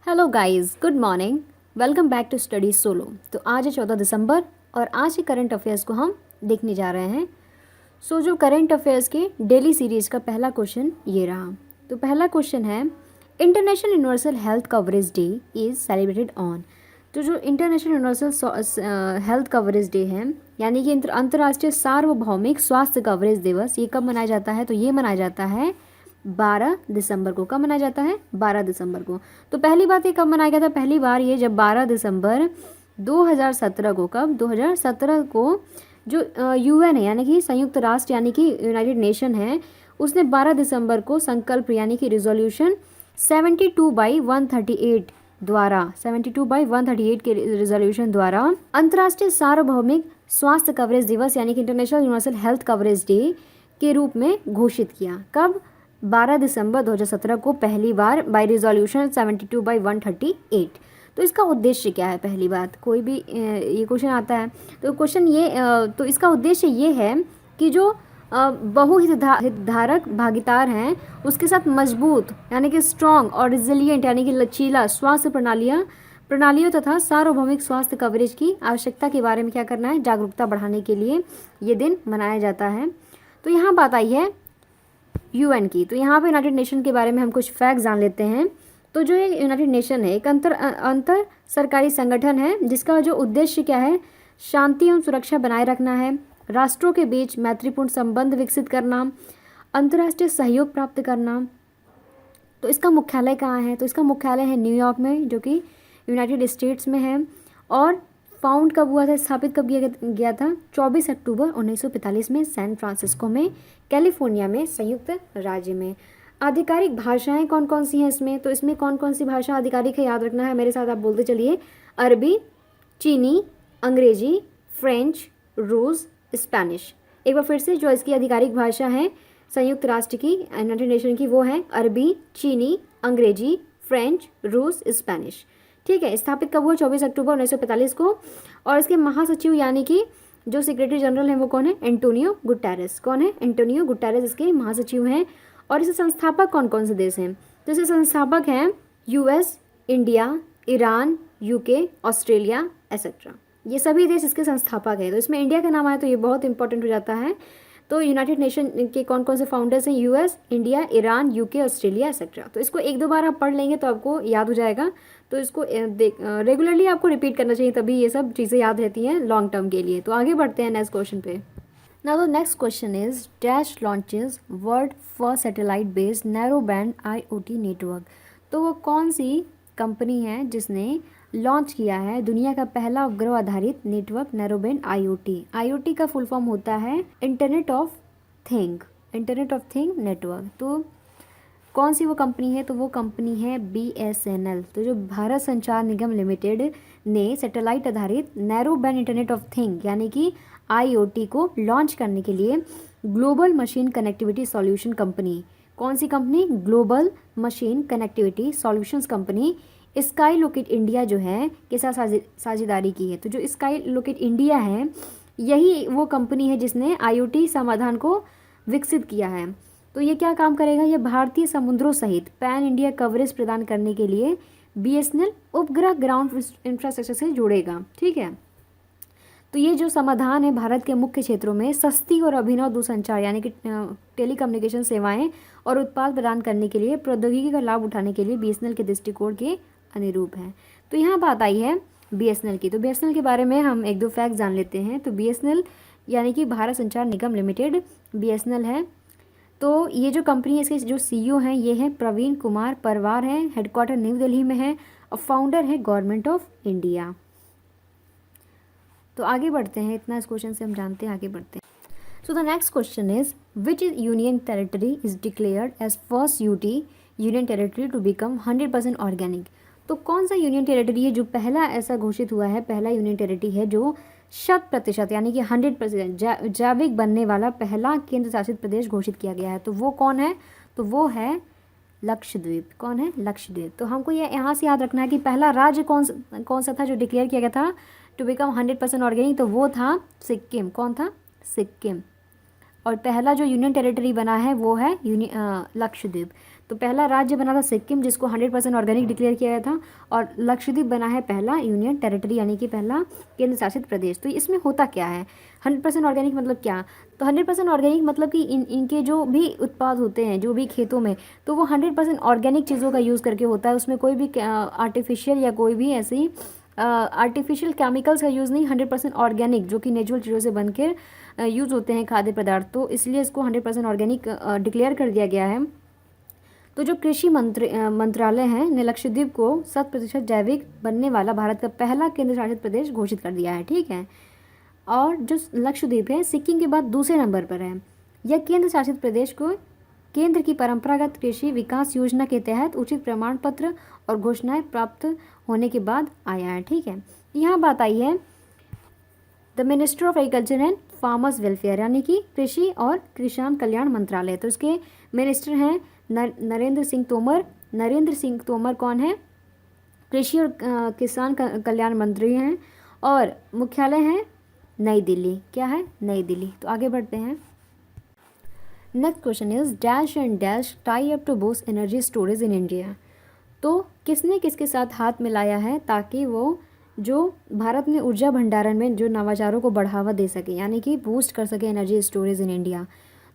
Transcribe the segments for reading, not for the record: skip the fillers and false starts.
Hello guys, good morning. Welcome back to study solo. तो आज है 14 दिसंबर और आज के करंट अफेयर्स को हम देखने जा रहे हैं। जो करंट अफेयर्स के डेली सीरीज का पहला क्वेश्चन ये रहा। तो पहला क्वेश्चन है, international universal health coverage day is celebrated on. तो जो international universal health coverage day है, यानी कि अंतर्राष्ट्रीय सार्वभौमिक स्वास्थ्य कवरेज दिवस, ये कब मनाया जाता है? तो ये मनाया जाता है 12 दिसंबर को। कब मनाया जाता है? 12 दिसंबर को। तो पहली बात ये कब मनाया गया था? पहली बार ये जब 12 दिसंबर 2017 को, कब? 2017 को जो यूएन है, यानी कि संयुक्त राष्ट्र, यानी कि यूनाइटेड नेशन है, उसने 12 दिसंबर को संकल्प यानी कि रिजोल्यूशन 72/138 द्वारा, 72/138 के रिजोल्यूशन द्वारा अंतर्राष्ट्रीय सार्वभौमिक स्वास्थ्य कवरेज दिवस यानी कि international universal health coverage day के रूप में घोषित किया। कब? 12 दिसंबर 2017 को पहली बार बाय रिजोल्यूशन 72/138। तो इसका उद्देश्य क्या है? पहली बात, कोई भी ये क्वेश्चन आता है तो क्वेश्चन ये तो इसका उद्देश्य ये है कि जो बहुहितधारक भागीदार हैं उसके साथ मजबूत यानी कि स्ट्रॉन्ग और रिजिलियंट यानी कि लचीला स्वास्थ्य प्रणालियों तथा सार्वभौमिक स्वास्थ्य कवरेज की आवश्यकता के बारे में क्या करना है? जागरूकता बढ़ाने के लिए ये दिन मनाया जाता है। तो यहाँ बात आई है यूएन की। तो यहाँ पे यूनाइटेड नेशन के बारे में हम कुछ फैक्ट जान लेते हैं। तो जो ये यूनाइटेड नेशन है एक अंतर सरकारी संगठन है जिसका जो उद्देश्य क्या है? शांति एवं सुरक्षा बनाए रखना है, राष्ट्रों के बीच मैत्रीपूर्ण संबंध विकसित करना, अंतर्राष्ट्रीय सहयोग प्राप्त करना। तो इसका मुख्यालय कहाँ है? तो इसका मुख्यालय है न्यूयॉर्क में, जो कि यूनाइटेड स्टेट्स में है। और फाउंड कब हुआ था, स्थापित कब किया गया था? 24 अक्टूबर 1945 में सैन फ्रांसिस्को में, कैलिफोर्निया में, संयुक्त राज्य में। आधिकारिक भाषाएं कौन कौन सी हैं इसमें? तो इसमें कौन कौन सी भाषा आधिकारिक है, याद रखना है, मेरे साथ आप बोलते चलिए। अरबी, चीनी, अंग्रेजी, फ्रेंच, रूस, स्पेनिश। एक बार फिर से, जो इसकी आधिकारिक भाषा है संयुक्त राष्ट्र की, यूनाइटेड नेशन की, वो है अरबी, चीनी, अंग्रेजी, फ्रेंच, रूस, स्पेनिश। ठीक है। स्थापित कब हुआ? 24 अक्टूबर 1945 को। और इसके महासचिव यानी कि जो सेक्रेटरी जनरल हैं वो कौन है? Antonio Guterres. कौन है? एंटोनियो गुटेरेस इसके महासचिव हैं। और इसके संस्थापक कौन कौन से देश हैं? तो इसके संस्थापक हैं US, India, Iran, UK, Australia etcetera. ये सभी देश इसके संस्थापक हैं। तो इसमें इंडिया का नाम आया तो ये बहुत इंपॉर्टेंट हो जाता है। तो यूनाइटेड नेशन के कौन कौन से फाउंडर्स हैं? US, India, Iran, UK, Australia etcetera. तो इसको एक दो बार आप पढ़ लेंगे तो आपको याद हो जाएगा। तो इसको रेगुलरली आपको रिपीट करना चाहिए, तभी ये सब चीज़ें याद रहती हैं लॉन्ग टर्म के लिए। तो आगे बढ़ते हैं नेक्स्ट क्वेश्चन पे। Now the next question is, dash launches world first satellite based narrow band IoT network. तो वो कौन सी कंपनी है जिसने लॉन्च किया है दुनिया का पहला उपग्रह आधारित नेटवर्क नैरोबैंड IoT? IoT का फुल फॉर्म होता है इंटरनेट ऑफ थिंग नेटवर्क। तो कौन सी वो कंपनी है? तो वो कंपनी है BSNL। तो जो भारत संचार निगम लिमिटेड ने सैटेलाइट आधारित narrow band internet of thing यानी कि IoT को लॉन्च करने के लिए global machine connectivity solution company, कौन सी company? Global machine connectivity solutions company sky locate India जो है के साथ साझेदारी की है। तो जो स्काई लोकेट इंडिया है यही वो कंपनी है जिसने IoT समाधान को विकसित किया है। तो ये क्या काम करेगा? ये भारतीय समुद्रों सहित पैन इंडिया कवरेज प्रदान करने के लिए BSNL उपग्रह ग्राउंड इंफ्रास्ट्रक्चर से जुड़ेगा। ठीक है। तो ये जो समाधान है भारत के मुख्य क्षेत्रों में सस्ती और अभिनव दूरसंचार यानी कि टेलीकम्युनिकेशन सेवाएं और उत्पाद प्रदान करने के लिए प्रौद्योगिकी का लाभ उठाने के लिए BSNL के दृष्टिकोण के अनुरूप है। तो यहाँ बात आई है BSNL की। तो BSNL के बारे में हम एक दो फैक्ट जान लेते हैं। तो BSNL यानी कि भारत संचार निगम लिमिटेड BSNL है। तो ये जो कंपनी है इसके जो CEO हैं ये हैं प्रवीण कुमार परवार हैं, हेडक्वार्टर न्यू दिल्ली में है और फाउंडर है गवर्नमेंट ऑफ इंडिया। तो आगे बढ़ते हैं, इतना इस क्वेश्चन से हम जानते हैं, आगे बढ़ते हैं। So the next question is, which is union territory is declared as first union territory to become 100% organic. तो कौन सा यूनियन टेरिटरी है जो पहला ऐसा घोषित हुआ है, पहला यूनियन टेरिटरी है जो 100% यानी कि 100% जैविक बनने वाला पहला केंद्र शासित प्रदेश घोषित किया गया है? तो वो कौन है? तो वो है लक्षद्वीप। कौन है? लक्षद्वीप। तो हमको ये यहाँ से याद रखना है कि पहला राज्य कौन सा था जो डिक्लेयर किया गया था टू बिकम 100% ऑर्गेनिक? तो वो था सिक्किम। कौन था? सिक्किम। और पहला जो यूनियन टेरिटरी बना है वो है लक्षद्वीप। तो पहला राज्य बना था सिक्किम, जिसको 100% ऑर्गेनिक डिक्लेयर किया गया था, और लक्षद्वीप बना है पहला यूनियन टेरिटरी यानी कि पहला केंद्र शासित प्रदेश। तो इसमें होता क्या है 100% ऑर्गेनिक मतलब क्या? तो 100% ऑर्गेनिक मतलब कि इनके जो भी उत्पाद होते हैं जो भी खेतों में, तो वो 100% ऑर्गेनिक चीज़ों का यूज़ करके होता है। उसमें कोई भी आर्टिफिशियल या कोई भी ऐसी आर्टिफिशियल केमिकल्स का यूज़ नहीं, 100% ऑर्गेनिक जो कि नेचुरल चीज़ों से बनकर यूज़ होते हैं खाद्य पदार्थ। तो इसलिए इसको 100% ऑर्गेनिक डिक्लेयर कर दिया गया है। तो जो कृषि मंत्रालय है ने लक्षद्वीप को 100% जैविक बनने वाला भारत का पहला केंद्र शासित प्रदेश घोषित कर दिया है, ठीक है। और जो लक्षद्वीप है सिक्किम के बाद दूसरे नंबर पर है। यह केंद्र शासित प्रदेश को केंद्र की परंपरागत कृषि विकास योजना के तहत उचित प्रमाण पत्र और घोषणाएं प्राप्त होने के बाद आया है, ठीक है। यहाँ बात आई है the minister of agriculture and farmers welfare यानी कि कृषि और किसान कल्याण मंत्रालय। तो इसके मिनिस्टर हैं नरेंद्र सिंह तोमर। नरेंद्र सिंह तोमर कौन है? कृषि और किसान कल्याण मंत्री हैं, और मुख्यालय है नई दिल्ली। क्या है? नई दिल्ली। तो आगे बढ़ते हैं। Next question is dash and dash tie up to boost energy storage in India. तो किसने किसके साथ हाथ मिलाया है ताकि वो जो भारत में ऊर्जा भंडारण में जो नवाचारों को बढ़ावा दे सके यानी कि बूस्ट कर सके एनर्जी स्टोरेज इन इंडिया।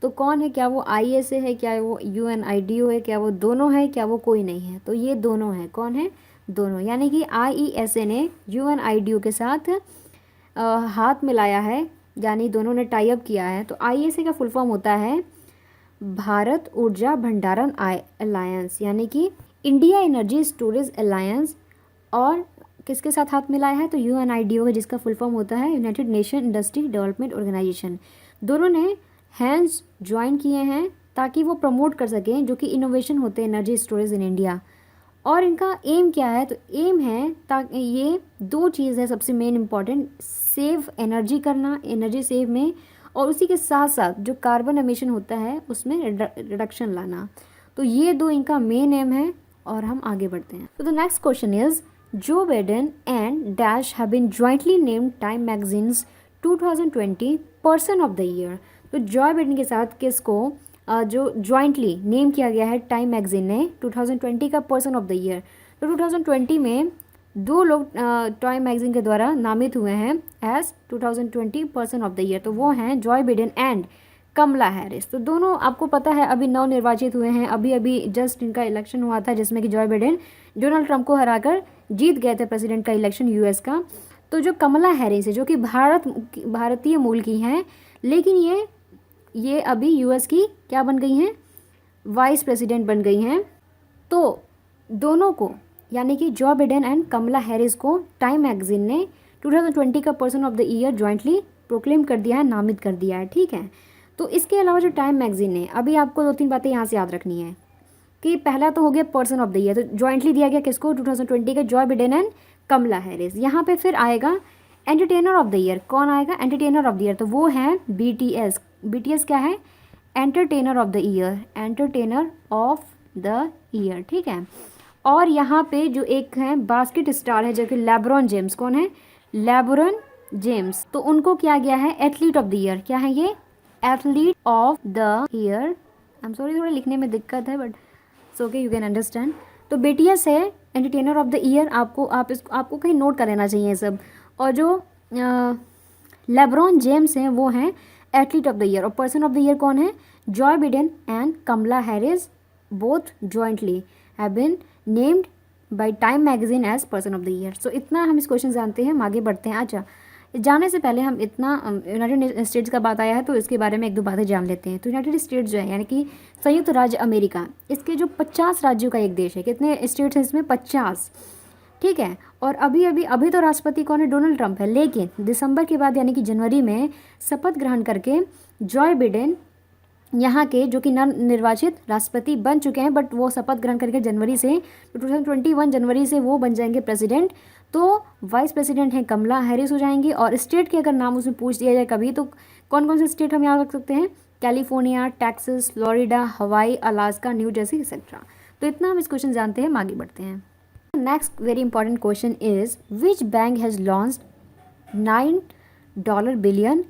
तो कौन है? क्या वो ISA है, क्या वो UNIDO है, क्या वो दोनों है, क्या वो कोई नहीं है? तो ये दोनों है। कौन है? दोनों। यानी कि IESA ने UNIDO के साथ हाथ मिलाया है, यानी दोनों ने टाई अप किया है। तो ISA का फुल फॉर्म होता है भारत ऊर्जा भंडारण अलायंस यानी कि इंडिया एनर्जी स्टोरेज अलायंस। और किसके साथ हाथ मिलाया है? तो UNIDO का, जिसका फुल फॉर्म होता है United Nation Industry Development Organisation. दोनों ने हैंड्स ज्वाइन किए हैं ताकि वो प्रमोट कर सकें जो कि इनोवेशन होते हैं एनर्जी स्टोरेज इन इंडिया। और इनका एम क्या है? तो एम है ताकि ये दो चीज़ है सबसे मेन इम्पॉर्टेंट, सेव एनर्जी करना, एनर्जी सेव में, और उसी के साथ साथ जो कार्बन एमिशन होता है उसमें रिडक्शन लाना। तो ये दो इनका मेन एम है। और हम आगे बढ़ते हैं। तो the next question is Joe Biden and dash have been jointly named Time magazine's 2020 person of the year. तो जॉ बाइडेन के साथ किसको जो जॉइंटली नेम किया गया है टाइम मैगजीन ने 2020 का पर्सन ऑफ द ईयर। तो 2020 में दो लोग टाइम मैगजीन के द्वारा नामित हुए हैं as 2020 person of the year. तो वो हैं Joe Biden and Kamala Harris. तो दोनों आपको पता है अभी नव निर्वाचित हुए हैं, अभी अभी जस्ट इनका इलेक्शन हुआ था जिसमें कि जॉ बाइडेन डोनाल्ड ट्रंप को हराकर जीत गए थे प्रेसिडेंट का इलेक्शन US का। तो जो कमला हैरिस है जो कि भारतीय मूल की हैं, लेकिन ये अभी US की क्या बन गई हैं? वाइस प्रेसिडेंट बन गई हैं। तो दोनों को यानी कि Joe Biden and Kamala Harris को टाइम मैगजीन ने 2020 का person of the year jointly proclaim कर दिया है, नामित कर दिया है, ठीक है। तो इसके अलावा जो टाइम मैगजीन ने, अभी आपको 2-3 बातें यहाँ से याद रखनी है कि पहला तो हो गया पर्सन ऑफ द ईयर, तो जॉइंटली दिया गया किसको? 2020 का Joe Biden and Kamala Harris. यहाँ पे फिर आएगा एंटरटेनर ऑफ द ईयर। कौन आएगा? Entertainer of the year. तो वो है BTS। BTS क्या है? Entertainer of the year, entertainer of the year, ठीक है। और यहाँ पे जो एक है बास्केट स्टार है जो कि लेब्रॉन जेम्स। कौन है? LeBron James. तो उनको क्या गया है? Athlete of the year. क्या है ये? Athlete of the year. I am sorry, थोड़ा लिखने में दिक्कत है but it's okay, you can understand. तो BTS है एंटरटेनर ऑफ द ईयर। आपको कहीं नोट कर लेना चाहिए सब। और जो लेब्रॉन जेम्स हैं वो हैं एथलीट ऑफ द ईयर। और पर्सन ऑफ द ईयर कौन है? Joe Biden and Kamala Harris both jointly have been named by Time magazine as person of the year. So इतना हम इस क्वेश्चन जानते हैं। हम आगे बढ़ते हैं। अच्छा, जाने से पहले हम इतना यूनाइटेड स्टेट्स का बात आया है तो इसके बारे में 1-2 बातें जान लेते हैं। तो यूनाइटेड स्टेट्स जो है यानी कि संयुक्त राज्य अमेरिका, इसके जो 50 राज्यों का एक देश है। कितने स्टेट्स हैं इसमें? 50, ठीक है। और अभी तो राष्ट्रपति कौन है? डोनाल्ड ट्रंप है। लेकिन दिसंबर के बाद यानी कि जनवरी में शपथ ग्रहण करके जॉ बाइडेन यहाँ के जो कि नवनिर्वाचित राष्ट्रपति बन चुके हैं, बट वो शपथ ग्रहण करके जनवरी से 2021 जनवरी से वो बन जाएंगे प्रेसिडेंट। तो वाइस प्रेसिडेंट हैं कमला हैरिस हो जाएंगी। और स्टेट के अगर नाम उसमें पूछ दिया जाए कभी, तो कौन कौन से स्टेट हम याद रख सकते हैं? कैलिफोर्निया, टेक्सास, फ्लोरिडा, हवाई, अलास्का, न्यू जर्सी एक्सेट्रा। तो इतना हम इस क्वेश्चन जानते हैं। हम आगे बढ़ते हैं। Next very important question is which bank has launched $9 billion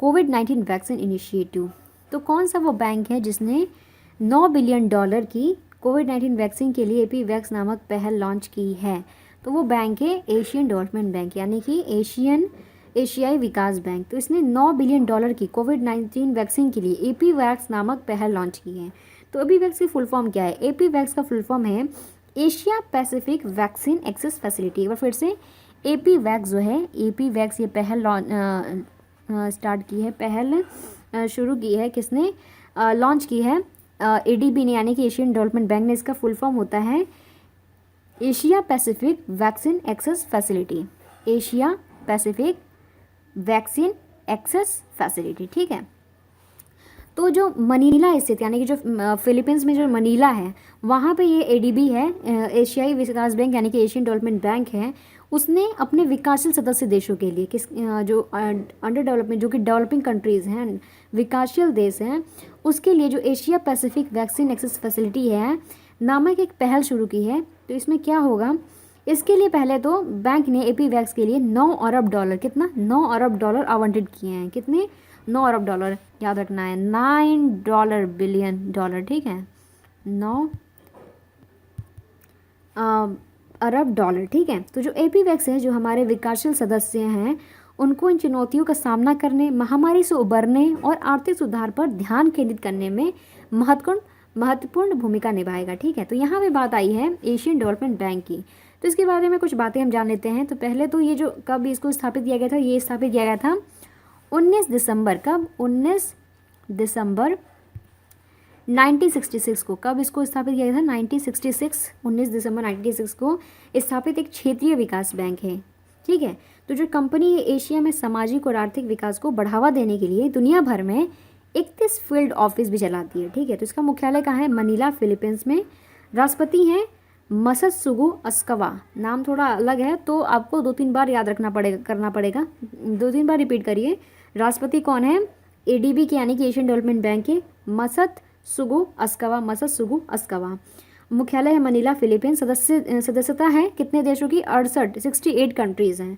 COVID-19 vaccine initiative. तो कौन सा वो बैंक है जिसने $9 बिलियन की कोविड-19 वैक्सीन के लिए एपी वैक्स नामक पहल लॉन्च की है। तो वो बैंक है एशियन डेवलपमेंट बैंक, यानी कि एशियाई विकास बैंक। तो इसने $9 बिलियन की कोविड-19 वैक्सीन के लिए एपी वैक्स नामक पहल लॉन्च की है। तो एपी वैक्स की फुल फॉर्म क्या है? एपी वैक्स का फुल फॉर्म है Asia Pacific vaccine access facility. एक बार फिर से, एपी वैक्स जो है, एपी वैक्स ये पहल स्टार्ट की है, पहल शुरू की है किसने, लॉन्च की है एडीबी ने, यानी कि एशियन डेवलपमेंट बैंक ने। इसका फुल फॉर्म होता है Asia Pacific vaccine access facility, Asia Pacific vaccine access facility, ठीक है। तो जो मनीला स्थित, यानी कि जो फिलीपींस में जो मनीला है, वहाँ पे ये एडीबी है, एशियाई विकास बैंक, यानी कि एशियन डेवलपमेंट बैंक है। उसने अपने विकासशील सदस्य देशों के लिए जो अंडर डेवलपमेंट, जो कि डेवलपिंग कंट्रीज़ हैं, विकासशील देश हैं, उसके लिए जो Asia Pacific vaccine access facility है नामक एक पहल शुरू की है। तो इसमें क्या होगा, इसके लिए पहले तो बैंक ने एपी वैक्स के लिए $9 अरब, कितना, $9 अरब आवंटित किए हैं। कितने? $9 अरब, याद रखना है, $9 बिलियन, ठीक है, $9 अरब, ठीक है। तो जो एपी वैक्स है, जो हमारे विकासशील सदस्य हैं, उनको इन चुनौतियों का सामना करने, महामारी से उबरने और आर्थिक सुधार पर ध्यान केंद्रित करने में महत्वपूर्ण भूमिका निभाएगा, ठीक है। तो यहाँ पे बात आई है एशियन डेवलपमेंट बैंक की। तो इसके बारे में कुछ बातें हम जान लेते हैं। तो पहले तो ये जो कब इसको स्थापित किया गया था, ये स्थापित किया गया था 19 दिसंबर, कब, 19 दिसंबर 1966 को। कब इसको स्थापित किया गया था? 1966, 19 दिसंबर 1966 को स्थापित एक क्षेत्रीय विकास बैंक है, ठीक है। तो जो कंपनी एशिया में सामाजिक और आर्थिक विकास को बढ़ावा देने के लिए दुनिया भर में 31 फील्ड ऑफिस भी चलाती है, ठीक है। तो इसका मुख्यालय कहाँ है? मनीला, फिलीपींस में। राष्ट्रपति हैं मसत्सुगु अस्कावा, नाम थोड़ा अलग है तो आपको 2-3 बार याद करना पड़ेगा, 2-3 बार रिपीट करिए। राष्ट्रपति कौन है? एडीबी के, यानी कि एशियन डेवलपमेंट बैंक के, मसत्सुगु अस्कावा। मुख्यालय है मनीला, फिलीपींस। सदस्यता है कितने देशों की? 68 कंट्रीज़ हैं।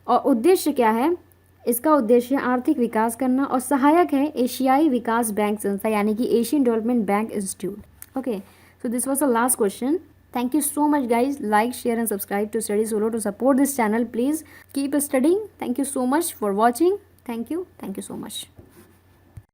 और उद्देश्य क्या है? इसका उद्देश्य आर्थिक विकास करना, और सहायक है एशियाई विकास बैंक संस्था, यानी कि Asian development bank institute. Okay, so this was the last question. Thank you so much guys. Like, share and subscribe to Study Solo to support this channel. Please keep studying. Thank you so much for watching. Thank you so much.